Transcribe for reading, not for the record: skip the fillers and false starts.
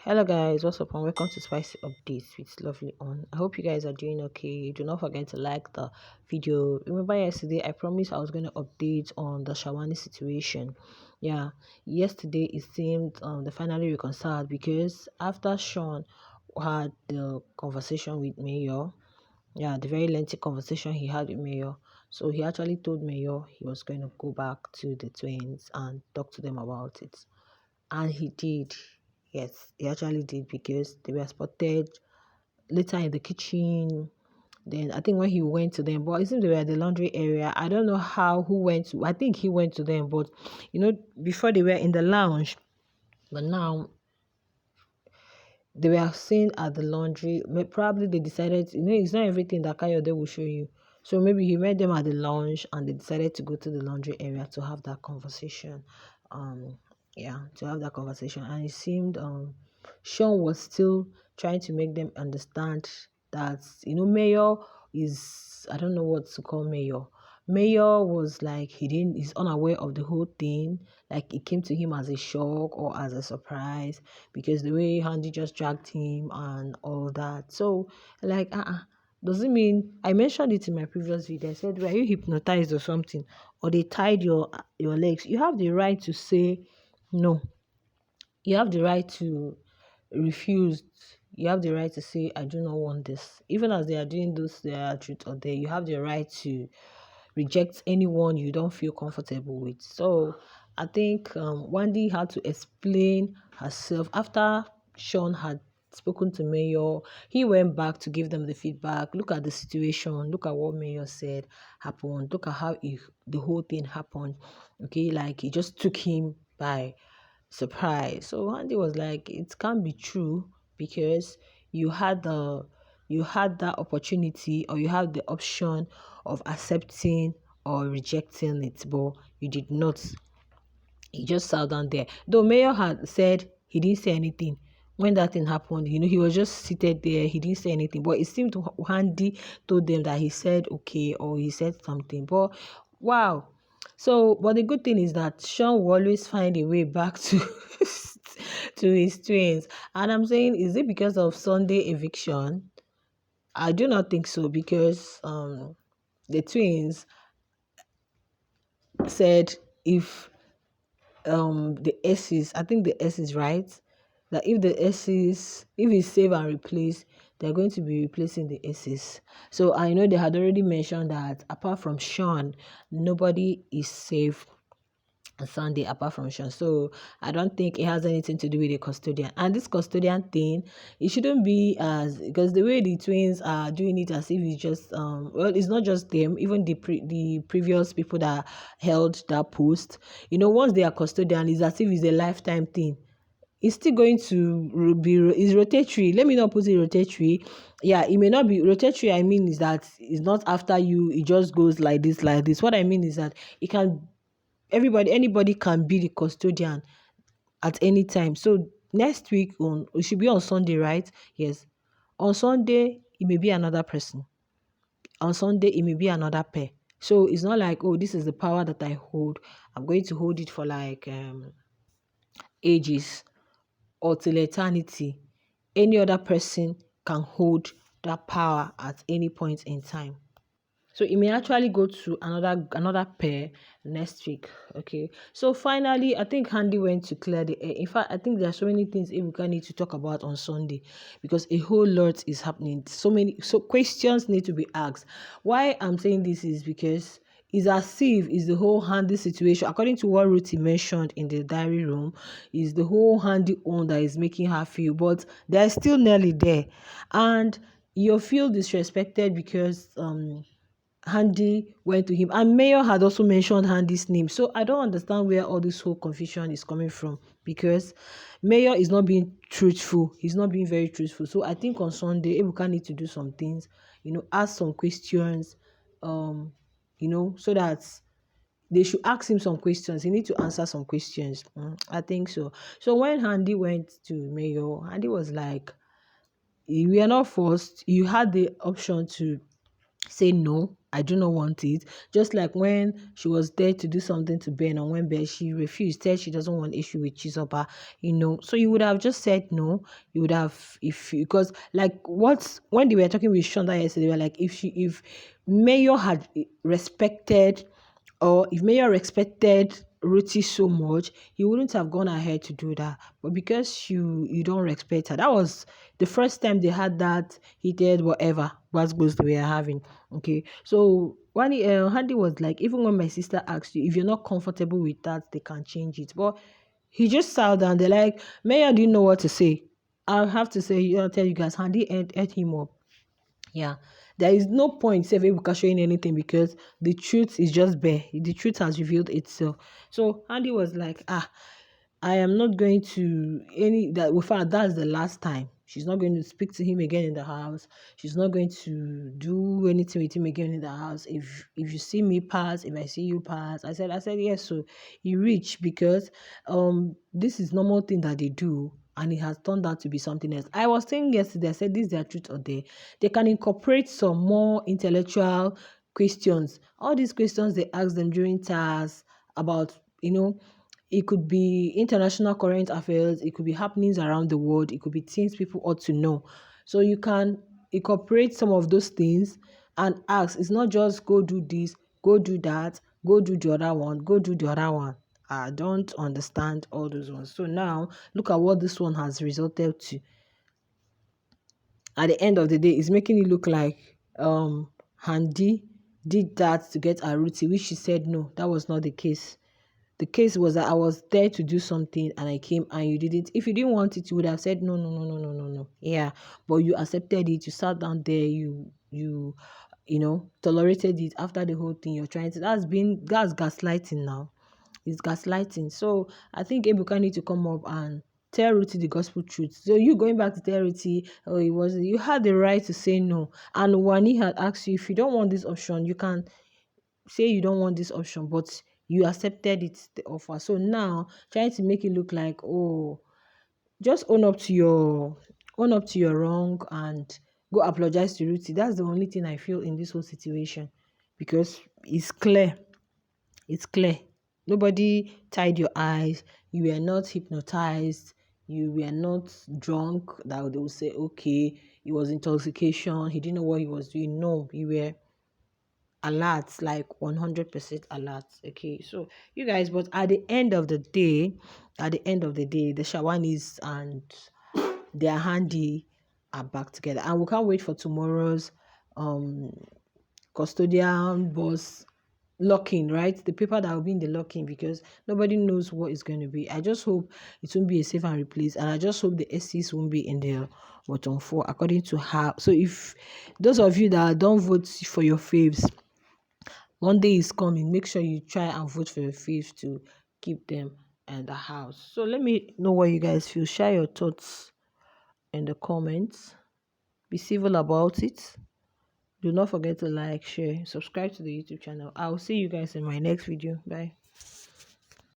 Hello guys, what's up and welcome to Spicy Updates with Lovely On. I hope you guys are doing okay. Do not forget to like the video. Remember yesterday I promised I was going to update on the Shaun situation. Yeah, yesterday it seemed they finally reconciled because after Shaun had the conversation with Mayor, the very lengthy conversation he had with Mayor. So he actually told Mayor he was going to go back to the twins and talk to them about it. And he did. Yes, he actually did because they were spotted later in the kitchen. Then I think when he went to them, but it seems they were at the laundry area. I don't know who went to, I think he went to them, but before they were in the lounge, but now they were seen at the laundry. Probably they decided, it's not everything that Kayode will show you. So maybe he met them at the lounge and they decided to go to the laundry area to have that conversation. To have that conversation. And it seemed Shaun was still trying to make them understand that, Mayor is, I don't know what to call Mayor. Mayor was like, he's unaware of the whole thing. Like it came to him as a shock or as a surprise because the way Handi just dragged him and all that. So, like, does it mean, I mentioned it in my previous video, I said, were you hypnotized or something? Or they tied your legs? You have the right to say no. You have the right to refuse. You have the right to say, I do not want this. Even as they are doing this, their truth or there, you have the right to reject anyone you don't feel comfortable with. So I think Wanni had to explain herself after Shaun had spoken to Mayor. He went back to give them the feedback. Look at the situation. Look at what Mayor said happened. Look at how the whole thing happened. Okay, like it just took him by surprise. So Handi was like, it can't be true because you had that opportunity or you had the option of accepting or rejecting it, but you did not. He just sat down there. Though Mayor had said he didn't say anything. When that thing happened, he was just seated there. He didn't say anything. But it seemed Handi told them that he said okay or he said something. But wow. So, but the good thing is that Shaun will always find a way back to to his twins. And I'm saying, is it because of Sunday eviction? I do not think so because the twins said if the S's, I think the S is right, that if the S's, if it's save and replace, they're going to be replacing the S's. So I know they had already mentioned that apart from Shaun, nobody is safe Sunday apart from Shaun. So I don't think it has anything to do with the custodian. And this custodian thing, it shouldn't be as, because the way the twins are doing it as if it's just well, it's not just them, even the previous people that held that post. Once they are custodian, it's as if it's a lifetime thing. It's still going to be is rotatory. Let me not put it rotatory. Yeah, it may not be rotatory. I mean is that it's not after you, it just goes like this, like this. What I mean is that it can, anybody can be the custodian at any time. So next week it should be on Sunday, right? Yes. On Sunday, it may be another person. On Sunday, it may be another pair. So it's not like, oh, this is the power that I hold. I'm going to hold it for like ages or till eternity. Any other person can hold that power at any point in time. So it may actually go to another pair next week. Okay. So finally, I think Handi went to clear the air. In fact, I think there are so many things Ebuka need to talk about on Sunday because a whole lot is happening. So questions need to be asked. Why I'm saying this is because it's as if it's the whole Handi situation. According to what Ruthie mentioned in the diary room, is the whole Handi own that is making her feel, but they're still nearly there. And you feel disrespected because Handi went to him, and Mayor had also mentioned Handi's name. So I don't understand where all this whole confusion is coming from because Mayor is not being truthful. He's not being very truthful. So I think on Sunday, Ebuka need to do some things, ask some questions, so that they should ask him some questions. He needs to answer some questions. I think so. So when Handi went to Mayor, Handi was like, we are not forced. You had the option to say no, I do not want it. Just like when she was there to do something to Ben, and when Ben she refused, said she doesn't want issue with Chizoba, So you would have just said no. You would have, because like what when they were talking with Shonda yesterday, they were like, if Mayor had respected, or if Mayor respected Ruti so much, he wouldn't have gone ahead to do that. But because you don't respect her, that was the first time they had that heated whatever was they were having. Okay, so Wanni, Handi was like, even when my sister asked you, if you're not comfortable with that, they can change it. But he just sat down. They're like, Mayor didn't know what to say. I have to say, I'll tell you guys, Handi ate him up. Yeah, there is no point saving Ebuka showing anything, because the truth is just bare. The truth has revealed itself. So Andy was like, I am not going to any that. In fact, that's the last time. She's not going to speak to him again in the house. She's not going to do anything with him again in the house. If you see me pass, if I see you pass, I said yes. So he reached, because this is normal thing that they do, and it has turned out to be something else. I was saying yesterday, I said this is their truth or dare. They can incorporate some more intellectual questions. All these questions they ask them during tasks about, it could be international current affairs, it could be happenings around the world, it could be things people ought to know. So you can incorporate some of those things and ask. It's not just go do this, go do that, go do the other one, go do the other one. I don't understand all those ones. So now look at what this one has resulted to. At the end of the day, it's making it look like Handi did that to get Aruti, which she said no, that was not the case. The case was that I was there to do something and I came and you didn't. If you didn't want it, you would have said no, no, no, no, no, no, no. Yeah, but you accepted it. You sat down there. Tolerated it after the whole thing. You're trying to. That's gaslighting now. It's gaslighting. So I think Ebuka need to come up and tell Ruti the gospel truth. So you going back to tell Ruti, oh, you had the right to say no. And Wanni had asked you, if you don't want this option, you can say you don't want this option, but you accepted it, the offer. So now trying to make it look like, oh, just own up to your wrong and go apologize to Ruti. That's the only thing I feel in this whole situation, because it's clear. It's clear. Nobody tied your eyes. You were not hypnotized. You were not drunk that they will say, okay, it was intoxication. He didn't know what he was doing. No, you were alert, like 100% alert. Okay, so you guys, but at the end of the day, the Shawanis and their Handi are back together, and we can't wait for tomorrow's custodian boss locking, right? The paper that will be in the locking, because nobody knows what it's going to be. I just hope it won't be a save and replace, and I just hope the SCs won't be in the bottom 4 according to her. So if those of you that don't vote for your faves, one day is coming, make sure you try and vote for your faves to keep them in the house. So let me know what you guys feel. Share your thoughts in the comments. Be civil about it. Do not forget to like, share, subscribe to the YouTube channel. I'll see you guys in my next video. Bye.